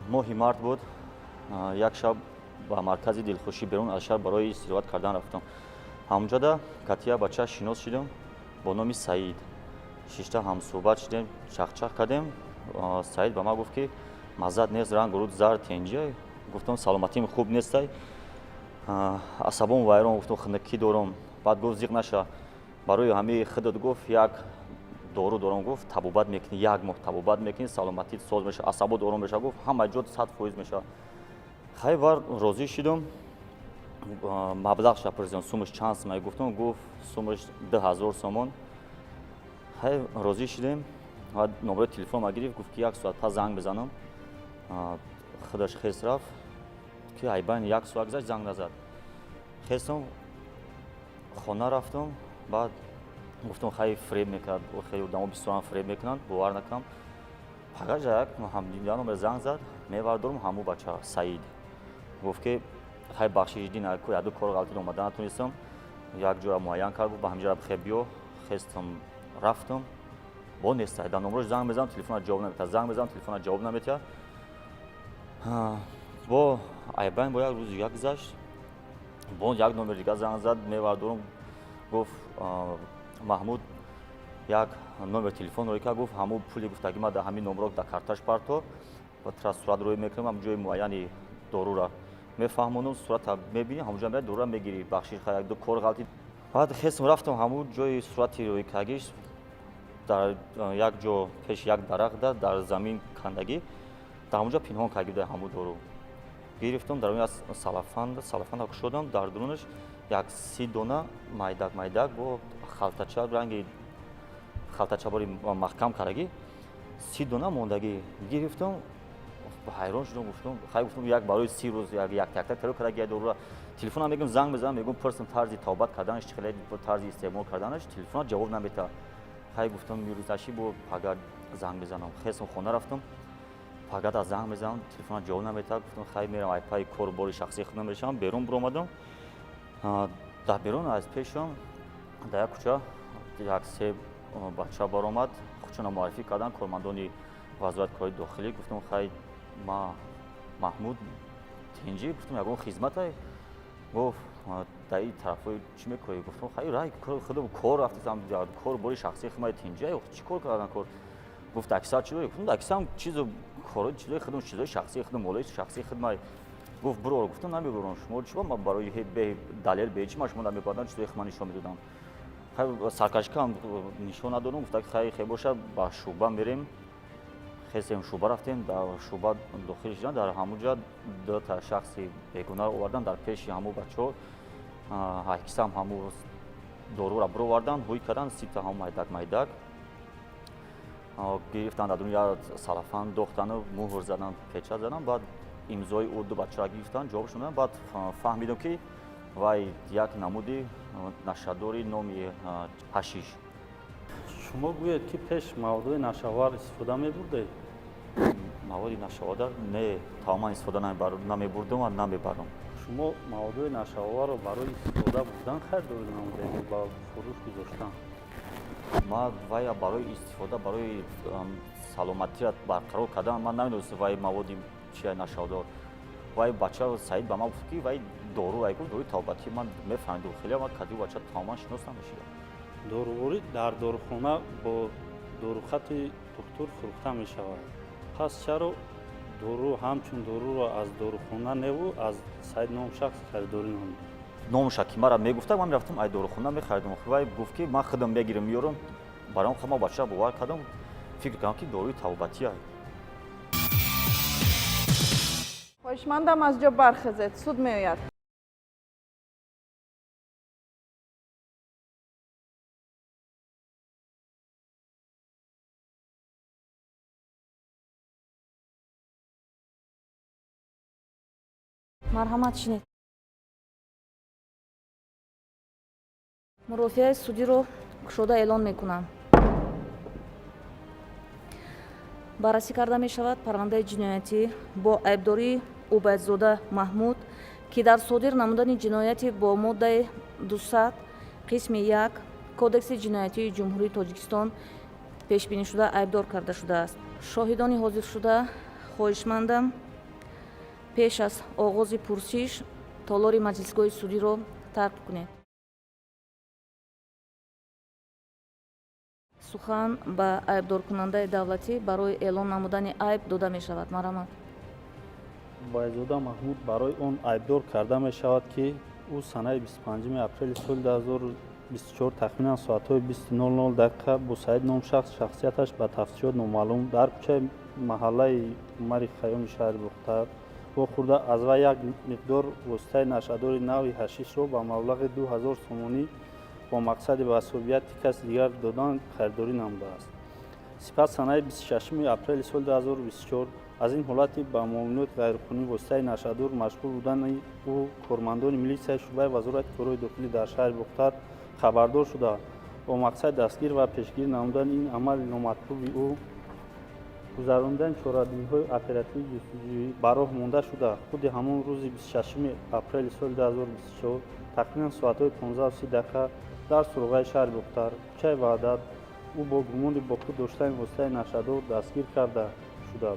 моҳи март буд. Як шаб ба маркази дилхушӣ берун аз шаҳр барои истироҳат кардан рафтам. ҳамонҷода катия бача шинос шудем бо номи Саид. Шишта ҳамсӯҳбат шудем, чахчах кардем. Саид ба ман гуфт ки маззат нест, ранг руд зард тенҷия. Гуфтам саломатим хуб нестай, асабом вайрон, гуфтам хунукӣ дорам. Баъд гуфт зиқ наша, барои ҳамаи худат гуфт як дору дорам, гуфт табобат мекунӣ, як моҳ табобат мекунӣ, саломатит соз мешавад, асабот ором мешавад, гуфт ҳама ҷо 100% мешавад. хай бар розӣ шудам. маблағ пурсидам, сумаш чанд сомон гуфтам, гуфт сумаш 2000 сомон. хай розӣ шудем. ва номеро телефонам гирифт, гуфт ки 1 соат пас занг бизанам. худаш хес рафт ки айбан 1 соат гузашт, занг назад. хестам, хона рафтам. баъд гуфтам хай фреб мекард, хеле одамо бисёрам фреб мекунанд, бовар накунам. пагажа як номер занг зад, мевардорам ҳамун бача Саид. гуфт ки хай бахшиш дин, яду кор ғалтӣ омада натунистам, як ҷора муайян кард, гуфт ба ҳамҷора бихел биё. хестам, рафтам, бо нестай, дар номерош занг мезанам, телефона ҷавоб наметиҳад, занг мезанам, телефона ҷавоб наметиҳад. бо айбан бо як рӯзи як гузашт, бо як номер дигар занг зад, мевардорам, гуфт Маҳмуд як номер телефон рӯй кард, гуфт ҳамун пули гуфтаги ман дар ҳамин номеро дар карташ партор, ва сурат рӯй мекунам, ҳамун ҷои муайяни дорура мефаҳмонам, сурата мебинӣ, ҳамунҷо меяд дорура мегирӣ, бахшиш хай як ду кор ғалтӣ. баъд хестам рафтам ҳамун ҷои сурати рӯй кардагиш, дар як ҷо пеши як дарахт дар замин кандагӣ, дар ҳамунҷо пинҳон карда гирифтам ҳамун дору. гирифтам, дар аз салафанда кушодам, дар дурунаш як 30 дона майдак бо халтача, ранги халтачабори маҳкам кардагӣ, 30 дона мондагӣ гирифтам. ҳайрон шудам, гуфтам як барои 30 рӯз як тактак таро кардагӣ дорура. Телефонам мегӯм, занг мезанам, мегӯм пурсам тарзи тавбат карданаш чӣ хеле, тарзи истеъмол карданаш, телефона ҷавоб наметиҳад. хай гуфтам мирӯзашӣ бо пагад занг мезанам. хестам, хона рафтам, пагада занг мезанам, телефона ҷавоб наметиҳад. гуфтам хай мерам айпаи кору бори шахсии худам мешавам. берун биромадам. дар берун аз пешам дар як кӯча як се бача баромад, худшона муаррифӣ кардан, кормандони вазорат кори дохилӣ. гуфтам хай ма Маҳмуд тенҷӣ, гуфтам ягон хизматай? гуфт дар ин тарафҳои чӣ мекунӣ? гуфтам хай рай худам кор рафтам, кор бори шахсии худам тенҷия, чӣ кор кардан кор? гуфт аксар чӣ дорӣ? гуфтам аксарам чизу корои чизои худам, чизои шахсии худам, молои шахсии худам. гуфт биро. гуфтам намебурам, шумо чӣ ман барои далел беҳеҷӣ ман шумо намебардам, чизои худам нишон медодам. хай саркашикам нишон надодам. гуфта хай хел боша, ба шӯъба мерем. хестем, шӯъба рафтем, дар шӯъба дохил шудем, дар ҳамунҷо ду та шахси бегунаро овардан, дар пеши ҳамун бачаҳо аксам ҳамун дорура бировардан, ҳӯй кардан, 30 та ҳамун майдак гирифтан, дар дуния салафан дохтану муҳр задан, печат задан. баъд имзои ӯ ду бачаро гирифтан, ҷавоб шудан. баъд фаҳмидам ки вай як намуди нашадори номи ҳашиш. шумо гӯед ки пеш маводҳои нашавар истифода мебурдед? маводи нашаводар не, тамоман истифода намебурдам ва намебарам. шумо маводҳои нашаварро барои истифода бурдан харидорӣ намудед ё ба фурӯш гузоштан? ман вай барои истифода, барои саломатият барқарор кардан, ман намедонистам вай маводи чия нашавдор. вай бача Саид ба ман гуфт ки вай дору, вай гуфт дору тавбатӣ. ман мефаҳмидам, хеле ман кади бача тамоман шинос намешидам. доруворӣ дар дорухона бо дорухати духтур фурӯхта мешавад. пас чаро дору ҳамчун доруро аз дорухона неву аз Саид ном шахс харидорӣ намудед? номаша ки мара мегуфта, ман мерафтам ай дорухона мехаридам. вай гуфт ки ман худам мегирам меёрам, барам хама бача бовар кардам, фикр кардам ки доруи тавбатӣ аст. хоҳишмандам аз ҷо бархезед, суд меояд. марҳамат шинед. мурофиаи судиро кушода эълон мекунам. баррасӣ карда мешавад парвандаи ҷиноятӣ бо айбдории убайдзода Маҳмуд, ки дар содир намудани ҷинояти бо моддаи 200 қисми 1 кодекси ҷиноятии ҷумҳурии Тоҷикистон пешбинишуда айбдор карда шудааст. шоҳидони ҳозиршуда хоҳишмандам пеш аз оғози пурсиш толори маҷлисгоҳи судиро тарк кунед. сухан ба айбдоркунандаи давлатӣ барои эълон намудани айб дода мешавад. марҳамат. байзода маҳмуд барои он айбдор карда мешавад ки ӯ санаи 25 апрели соли 2024 тахминан соатҳои 20:00 бо саид ном шахсияташ ба тафтишот номаълум дар кӯчаи маҳаллаи умари хаёми шаҳри бухта вохӯрда аз вай як миқдор воситаи нашъадори нави ҳашишро ба маблағи 2000 сомонӣ با مقصد به عصبیت کسی دیگر دادن خریداری نموده است. سپس سنه 26 اپریل سال 2024 از این حالتی با معاملات غیرقانونی واسطه نشادور مشغول بودن او کارمندان میلیسیای شعبه وزارت کارهای داخلی در شهر بختر خبردار شده با مقصد دستگیر و پیشگیری نمودن این عمل نامطلوب او گذراندن چاره‌دهی‌های اپراتیوی جستجویی براه مانده شده. خود همان روز 26 اپریل سال 2024 تقریباً ساعت‌های 15:30 در سروغای شهر بختر کوچه وحدت او با گمان با خود داشتن واسطه نشادور دستگیر کرده شده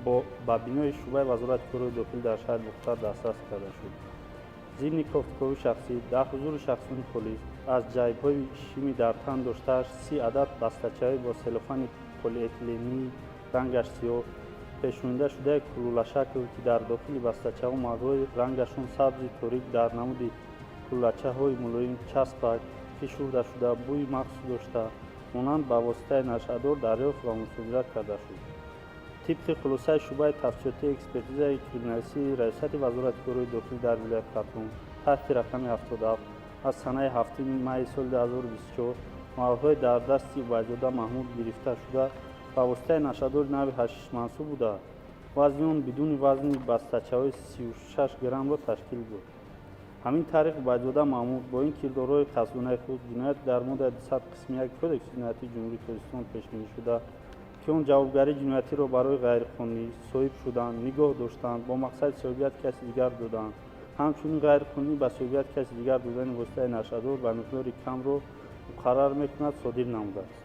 با بینای شعبه وزارت کارهای داخلی در شهر بختر دسترس کرده شد. ضمن گفتگوی شخصی در حضور شخصان پلیس از جیب‌های شیمی در تن داشته‌اش 30 عدد دستکه‌های با سلوفان پلی اتیلنی رنگش سیاه پیشونده شده کلوله شکل که در داخل بسته‌ها موادهای رنگشون سبز تاریک در نمود کلوچه‌های ملایم چسبک فشرده شده بوی مخصوص داشته مانند با واسطه نشادور دریافت و مصادره کرده شد. طبق خلاصه شعبه تفتیشاتی اکسپرتیزه کریمینالیستی ریاست وزارت کارهای داخلی در ولایت خرطوم تحت رقم 77 از سنه 7 می سال 2024 موادهای در دست بیزاده محمود گرفته شده با واسطه نشادور نوع حشیش منصوب بوده. وزن آن بدون وزن بسته‌های 36 گرم را تشکیل بود. همین طریق بیزاده محمود با این کردارهای قصدانه خود جنایت در ماده 200 قسم 1 کدکس جنایتی جمهوری تاجیکستان پیش‌بینی شده که اون جوابگری جنایتی را برای غیرقانونی صاحب شدن، نگاه داشتن با مقصد صاحبیت کسی دیگر دادن، همچنین غیرقانونی به صاحبیت کسی دیگر دادن واسطه نشادور به مقدار کم را مقرر میکند صادر نموده است.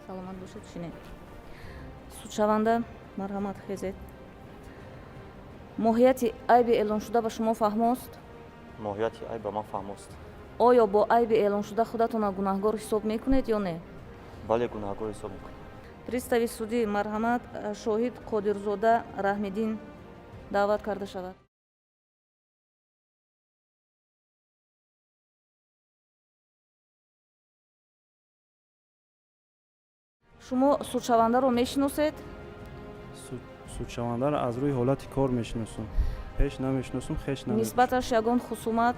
саломат бошед. шинед. судшаванда марҳамат хезед. моҳияти айби эълоншуда ба шумо фаҳмост? моҳияти айб ба ман фаҳмост. оё бо айби эълоншуда худатонро гунаҳгор ҳисоб мекунед ё не? бале гунаҳгор ҳисоб мекунам. пристави судӣ марҳамат шоҳид қодирзода раҳмиддин даъват карда шавад. шумо судшавандаро мешиносед? судшавандаро аз рӯи ҳолати кор мешиносам. пеш намешиносам, хеш намешиносам. нисбаташ ягон хусумат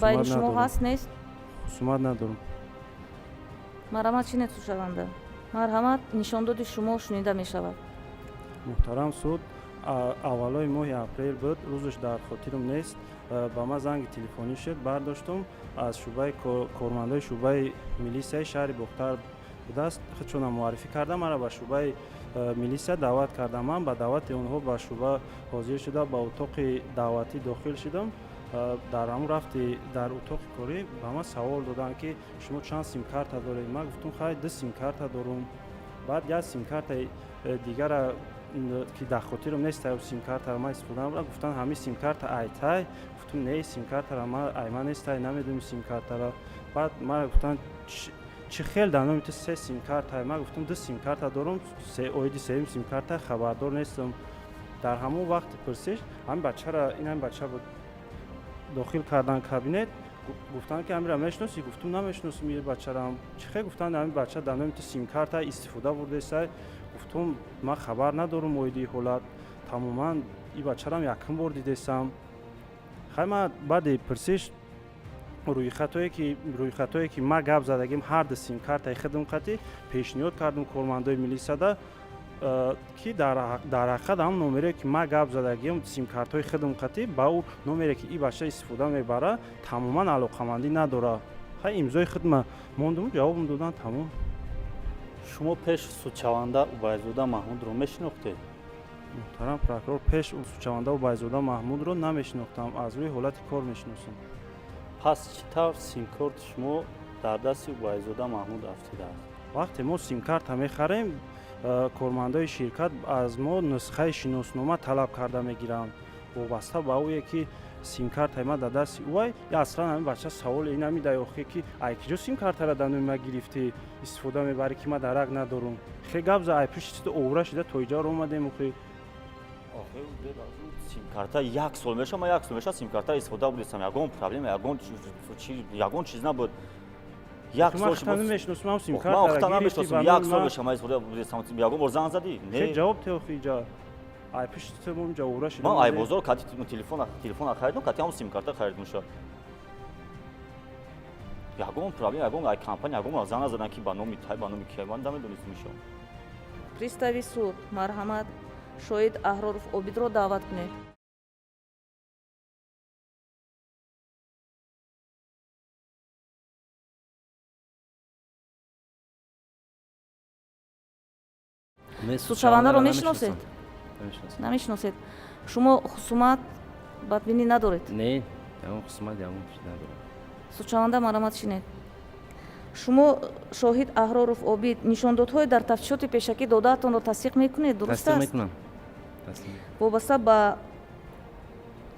байни шумо ҳаст нест? хусумат надорам. марҳамат. чинед судшаванда? марҳамат, нишондоди шумо шунида мешавад. муҳтарам суд, аввалои моҳи апрел буд, рӯзаш дар хотирам нест. ба ман занги телефонӣ шуд, бардоштам аз шӯъбаи кормандаи шӯъбаи милисияи шаҳри бухтар будааст. худшонам муаррифӣ карда маро ба шӯъбаи милисия даъват кардам. ман ба даъвати онҳо ба шӯъба ҳозир шуда ба утоқи даъватӣ дохил шудам. дар ҳамон рафти дар утоқи корӣ ба ман савол доданд ки шумо чанд симкарта доред? ман гуфтам хайр 2 симкарта дорам. баъд як симкартаи дигара ки дар хотирам нест симкартаро ман истифода намебурдам. гуфтанд ҳамин симкарта айтай. гуфтам не, симкартаро ман нестай намедонам симкартаро. баъд ман гуфтанд чӣ хел дар номи ту 3 симкарта? ман гуфтам 2 симкарта дорам, оиди сеюм симкарта хабардор нестам. дар ҳамон вақти пурсиш ҳамин бачаро ин бача дохил кардан кабинет. гуфтанд ки ҳаминро мешиносӣ? гуфтам намешиносам ин бачаро. чӣ хел? гуфтанд ҳамин бача дар номи ту симкарта истифода бурдесай. гуфтам ман хабар надорам оиди ҳолат. тамоман ин бачаram якум бор дидесам. хай ман баъди пурсиш рӯйхатое ки ман гап задагим ҳар ду симкартаи худам қатӣ пешниҳод кардам кормандои милисияда ки дар ҳақиқат ҳам номере ки ман гап задагим симкартҳои худам қатӣ ба ӯ номере ки ин бача истифода мебарад тамоман алоқамандӣ надорад. ҳай имзои худма мондам, ҷавобам доданд тамом. шумо пеш судшаванда убайзода маҳмудро мешинохтед? муҳтарам прокурор, пеш судшаванда убайзода маҳмудро намешинохтам. аз рӯи ҳолати кор мешиносам. пас чӣ тавр симкарти шумо дар дасти убайзода маҳмуд афтидааст? вақте мо симкарта мехарем, кормандаи ширкат аз мо нусхаи шиноснома талаб карда мегиранд вобаста ба ое ки симкартаи ма дар дасти ӯай я аслан ҳамин бача савол ин намедаи охе ки ай киҷо симкартара дар номи ма гирифтӣ истифода мебарӣ ки ма дарак надорум хе гап за ай пишти овра шида то иҷо омадем охе симкарта як сол меша ма як сол меша симкарта истифода будистам ягон проблема ягон чиз набуд як сол ма намешносам ман симкартара охта гирифтӣ намешносам як сол меша ма истифода будистам ягон бор занг задӣ хе ҷавоб те охе иҷа ай пишти мо инҷа овра шида ман ай бозор кати телефон харидам кати ҳамон симкарта харидам шуд ягон проблема ягон ай компания ягон занг назадан ки ба номи тай ба номи ки ман намедонистам мишо пристави суд марҳамат шоҳид аҳроров обидро даъват кунед. судшавандаро мешиносед? намешиносед. Шумо хусумат бадбинӣ надоред? Не, ягон хусумат ягон чиз надорам. судшаванда марҳамат шинед. шумо шоҳид аҳроров обид нишондодҳое дар тафтишоти пешакӣ додаатонро тасдиқ мекунед, дуруст Тасдиқ аст? мекунам. Тасдиқ. вобаста ба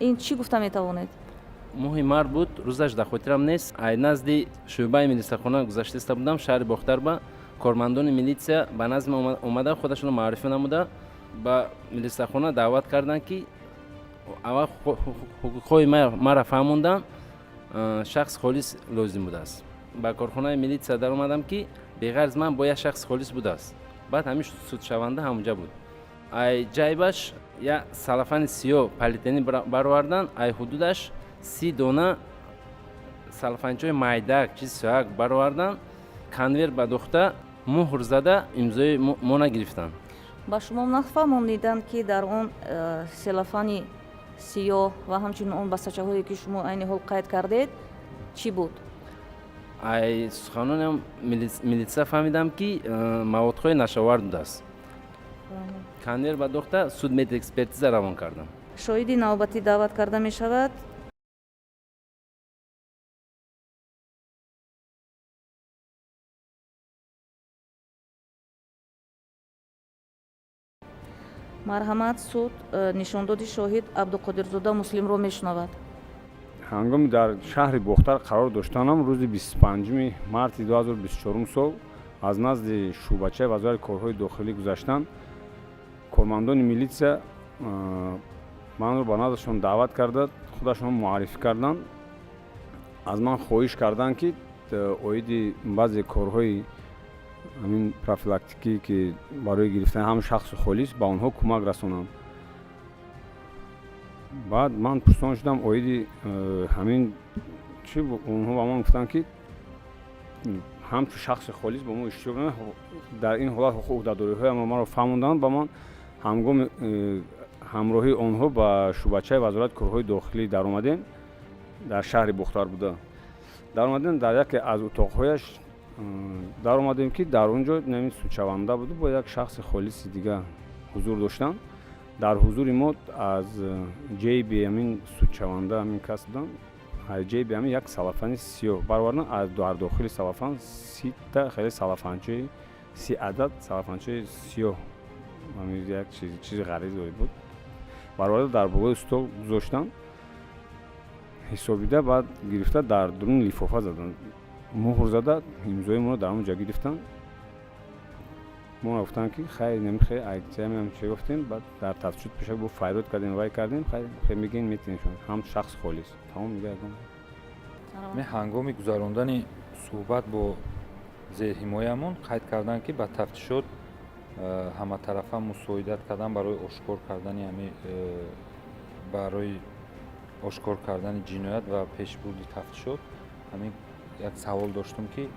ин чӣ гуфта метавонед? моҳи март буд, рӯзаш дар хотирам нест. Ай назди шӯъбаи милисияхона гузашта иста будам, шаҳри Бохтарба. Кормандони милитсия ба назди ма омада худашонро маърифӣ намуда ба милисияхона даъват карданд ки аввал ҳуқуқҳои маро фаҳмондан, шахс холис лозим будааст. ба корхонаи милитсия даромадам ки беғарз ман бо як шахс холис будааст. баъд ҳамин судшаванда ҳамонҷа буд. ай ҷайбаш як салафани сиёҳ политени баровардан, ай ҳудудаш 30 дона салафанчои майдак чиз сояк баровардан, конверт ба дохта муҳр зада имзои мона гирифтанд. ба шумо нафаҳмондиданд ки дар он селафани сиёҳ ва ҳамчунин он басачаҳое ки шумо айни ҳол қайд кардед чӣ буд? ай суханонам милитсия фаҳмидам ки маводҳои нашавар будааст. конверт ба дохта судмедэкспертиза равон кардам. шоҳиди навбатӣ даъват карда мешавад. марҳамат суд нишондоди шоҳид абдуқодирзода муслимро мешунавад. ҳангоми дар шаҳри Бохтар қарор доштанам рӯзи 25 марти 2024 сол аз назди шӯъбачаи вазорати корҳои дохилӣ гузаштан кормандони милитсия манро ба наздашон даъват карда худашон муаррифӣ карданд. аз ман хоҳиш карданд ки оиди баъзе корҳои ҳамин профилактикӣ ки барои гирифтани ҳам шахси холис ба онҳо кӯмак расонам. баъд ман пурсон шудам оиди ҳамин чӣ онҳо ба ман гуфтанд ки ҳамчун шахси холис ба мо иштирок намекунад. дар ин ҳолат ӯҳдадориҳоямро маро фаҳмонданд ба ман ҳангоми ҳамроҳии онҳо ба шӯъбачаи вазорати корҳои дохилӣ даромадем. дар шаҳри Бухтар буда даромадем. дар яке аз утоқҳояш даромадем ки дар он ҷо намин судшаванда буду бо як шахси холиси дигар ҳузур доштанд. дар ҳузури мо аз ҷейби ҳамин судшаванда ҳамин кас буданд. аз ҷейби ҳамин як салафани сиёҳ баровардан аз дар дохили салафан 30 хеле салафанчои 30 адад салафанчои сиёҳ ҳамин як чизи ғаризое буд бароварда дар болои стол гузоштанд. ҳисобида баъд гирифта дар дуруни лифофа заданд, муҳр зада имзои моро дар он ҷо гирифтанд. мо гуфтанд ки хайр намехе айтсиям чӣ гуфтем. баъд дар тафтишот пешак бо файрод кардем вай кардем хайр мегин метинем ҳам шахс холис тамом мега ягон ме ҳангоми гузарондани суҳбат бо зерҳимоямон қайд карданд ки ба тафтишот ҳаматарафа мусоидат кардан барои ошкор кардани барои ошкор кардани ҷиноят ва пешбурди тафтишот. ҳамин як савол доштум ки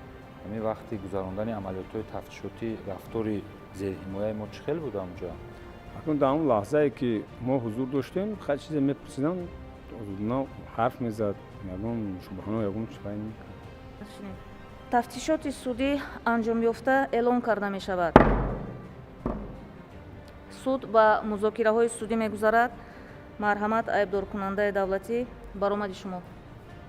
ҳамин вақти гузарондани амалиётҳои тафтишотӣ рафтори зерҳимояи мо чӣ хел буда онҷо? акун дар он лаҳзае ки мо ҳузур доштем хай чизе мепурсиданд озодона ҳарф мезад ягон шубҳано ягон чизе мекард. тафтишоти судӣ анҷомёфта эълон карда мешавад. суд ба музокираҳои судӣ мегузарад. марҳамат айбдоркунандаи давлатӣ баромади шумо.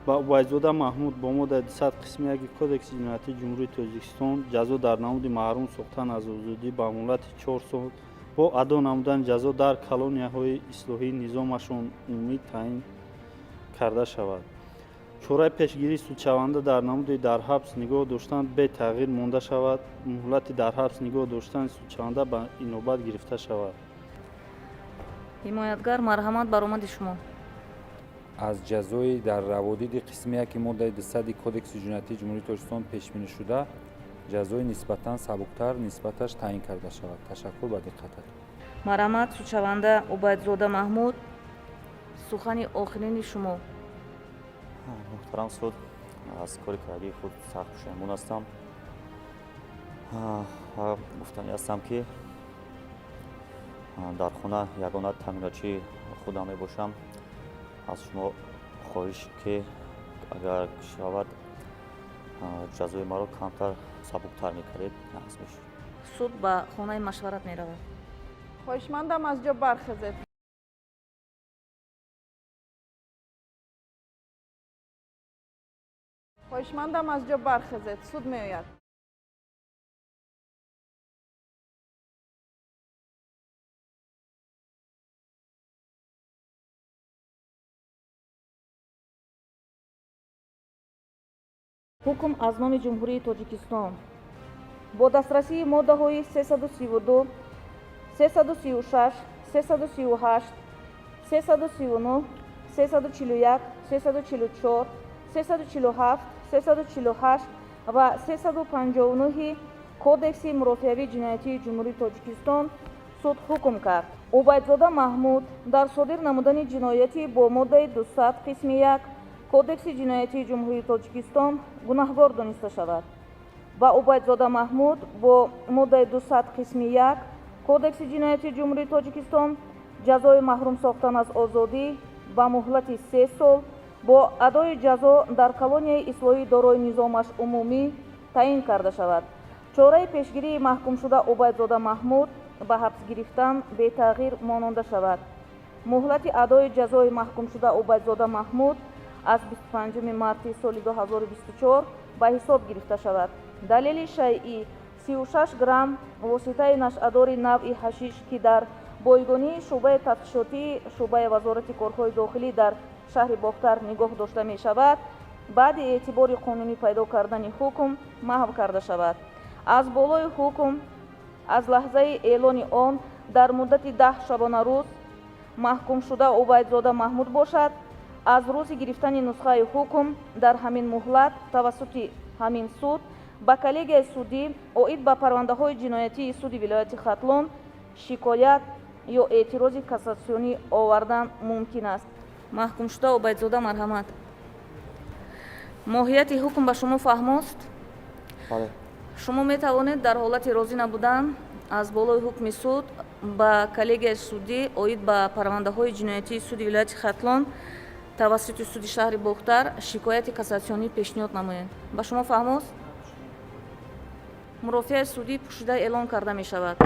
ба убайдзода маҳмуд бо моддаи 200 қисми 1 кодекси ҷиноятии ҷумҳурии тоҷикистон ҷазо дар намуди маҳрум сохтан аз озодӣ ба муҳлати 4 сол бо адо намудани ҷазо дар колонияҳои ислоҳии низомашон умумӣ таъин карда шавад. чораи пешгирии судшаванда дар намуди дар ҳабс нигоҳ доштан бе тағйир монда шавад. муҳлати дар ҳабс нигоҳ доштани судшаванда ба инобат гирифта шавад. ҳимоятгар, марҳамат баромади шумо. аз ҷазои дар раводиди қисми 1 моддаи 200 кодекси ҷиноятии ҷумҳурии тоҷикистон пешбинишуда ҷазои нисбатан сабуктар нисбаташ таъин карда шавад. ташаккур ба диққататон. марҳамат, судшаванда убайдзода маҳмуд, сухани охирини шумо. муҳтарам суд, аз кори кардагии худ сахт пушаймон ҳастам ва гуфтанӣ ҳастам ки дар хона ягона таъминотчии худам мебошам. аз шумо хоҳиш ки агар шавад ҷазои маро камтар сабуктар мекардед нағз мешуд. суд ба хонаи машварат меравад. хоҳишмандам аз ҷо бархезед. хоҳишмандам аз ҷо бархезед. суд меояд. ҳукм аз номи ҷумҳурии тоҷикистон бо дастрасии моддаҳои 332, 336, 338, 339, 341, 344, 347, 348 ва 359 кодекси мурофиавии ҷиноятии ҷумҳурии тоҷикистон суд ҳукм кард. убайдзода маҳмуд дар содир намудани ҷиноятӣ бо моддаи 200 қисми 1 кодекси ҷиноятии ҷумҳурии тоҷикистон гунаҳгор дониста шавад. ва убайдзода маҳмуд бо моддаи 200 қисми 1 кодекси ҷиноятии ҷумҳурии тоҷикистон ҷазои маҳрум сохтан аз озодӣ ба муҳлати 3 сол бо адои ҷазо дар колонияи ислоҳии дорои низомаш умумӣ таъин карда шавад. чораи пешгирии маҳкумшуда убайдзода маҳмуд ба ҳабс гирифтан бетағйир монанда шавад. муҳлати адои ҷазои маҳкумшуда убайдзода маҳмуд аз 25 марти соли 2024 ба ҳисоб гирифта шавад. далели шайъӣ 36 грамм воситаи нашъадори навъи ҳашиш ки дар бойгонии шуъбаи тафтишотии шуъбаи вазорати корҳои дохилӣ дар шаҳри бохтар нигоҳ дошта мешавад, баъди эътибори қонунӣ пайдо кардани ҳукм маҳв карда шавад. аз болои ҳукм аз лаҳзаи эълони он дар муддати 10 шабонарӯз маҳкумшуда убайдзода маҳмуд бошад. аз рӯзи гирифтани нусхаи ҳукм дар ҳамин муҳлат тавассути ҳамин суд ба коллегияи судӣ оид ба парвандаҳои ҷиноятии суди вилояти хатлон шикоят ё эътирози кассатсионӣ овардан мумкин аст. маҳкумшуда убайдзода марҳамат. моҳияти ҳукм ба шумо фаҳмост? бале. шумо метавонед дар ҳолати розӣ набудан аз болои ҳукми суд ба коллегияи судӣ оид ба парвандаҳои ҷиноятии суди вилояти хатлон тавассути суди шаҳри бохтар шикояти кассатсионӣ пешниҳод намоед. ба шумо фаҳмост? мурофиаи судӣ пӯшида эълон карда мешавад.